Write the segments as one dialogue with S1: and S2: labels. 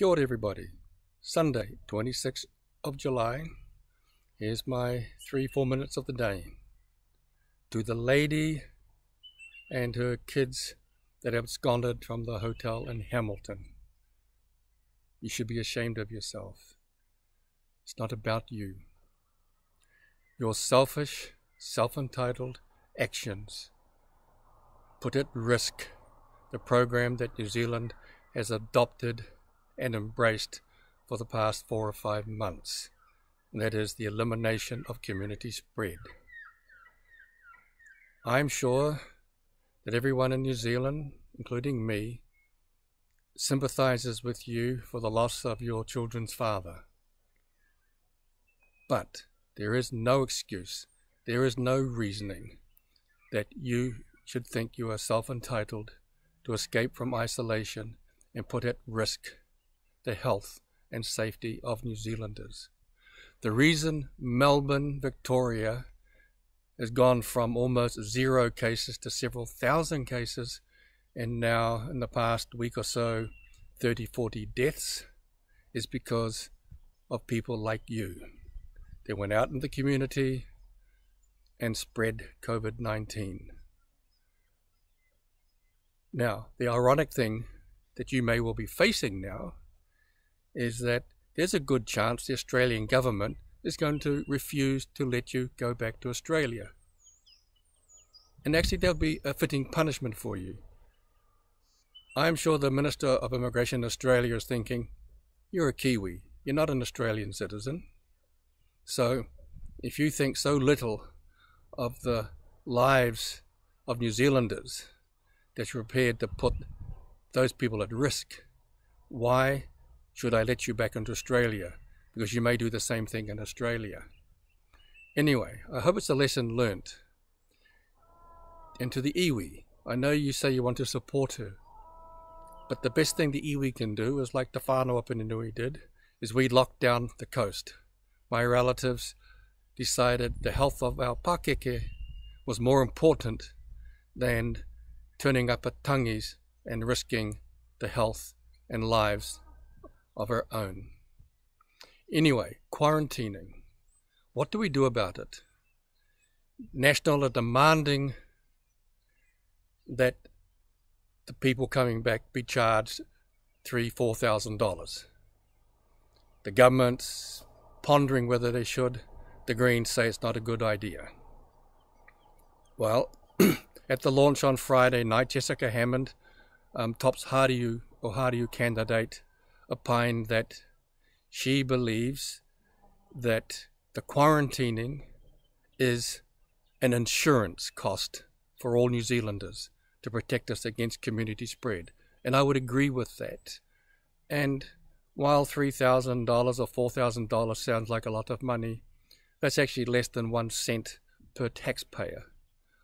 S1: Kia ora everybody. Sunday, 26th of July. Here's my 3-4 minutes of the day. To the lady and her kids that absconded from the hotel in Hamilton. You should be ashamed of yourself. It's not about you. Your selfish, self-entitled actions put at risk the program that New Zealand has adopted and embraced for the past 4 or 5 months, and that is the elimination of community spread. I'm sure that everyone in New Zealand, including me, sympathizes with you for the loss of your children's father. But there is no excuse, there is no reasoning that you should think you are self-entitled to escape from isolation and put at risk the health and safety of New Zealanders. The reason Melbourne, Victoria, has gone from almost 0 cases to several thousand cases, and now in the past week or so 30-40 deaths, is because of people like you. They went out in the community and spread COVID-19. Now, the ironic thing that you may well be facing now is that there's a good chance the Australian government is going to refuse to let you go back to Australia. And actually there'll be a fitting punishment for you. I'm sure the Minister of Immigration in Australia is thinking, you're a Kiwi, you're not an Australian citizen. So if you think so little of the lives of New Zealanders that you're prepared to put those people at risk, why should I let you back into Australia? Because you may do the same thing in Australia. Anyway, I hope it's a lesson learnt. And to the iwi, I know you say you want to support her, but the best thing the iwi can do is like the whānau up in Inui did, is we locked down the coast. My relatives decided the health of our pakeke was more important than turning up at tangis and risking the health and lives of our own. Anyway, quarantining. What do we do about it? National are demanding that the people coming back be charged $3,000-4,000. The government's pondering whether they should. The Greens say it's not a good idea. Well, at the launch on Friday night, Jessica Hammond, TOP's Hāriu candidate, opined that she believes that the quarantining is an insurance cost for all New Zealanders to protect us against community spread. And I would agree with that. And while $3,000 or $4,000 sounds like a lot of money, that's actually less than 1 cent per taxpayer.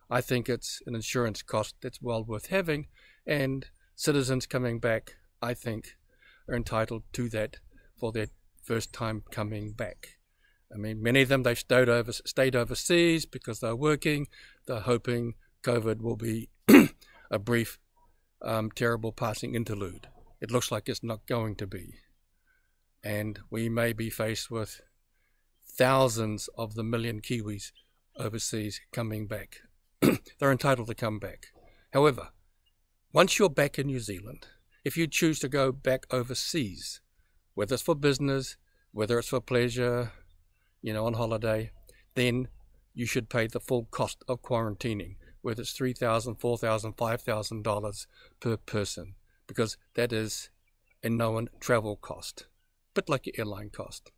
S1: I think it's an insurance cost that's well worth having, and citizens coming back, I think, are entitled to that for their first time coming back. I mean, many of them, they've stayed overseas because they're working. They're hoping COVID will be a brief, terrible passing interlude. It looks like it's not going to be. And we may be faced with thousands of the million Kiwis overseas coming back. They're entitled to come back. However, once you're back in New Zealand, if you choose to go back overseas, whether it's for business, whether it's for pleasure, on holiday, then you should pay the full cost of quarantining, whether it's $3,000, $4,000, $5,000 per person, because that is a known travel cost, a bit like your airline cost.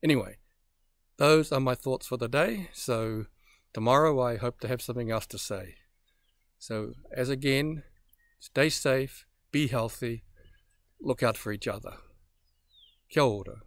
S1: Anyway, those are my thoughts for the day. So tomorrow I hope to have something else to say. So as again, stay safe, be healthy, look out for each other. Kia ora.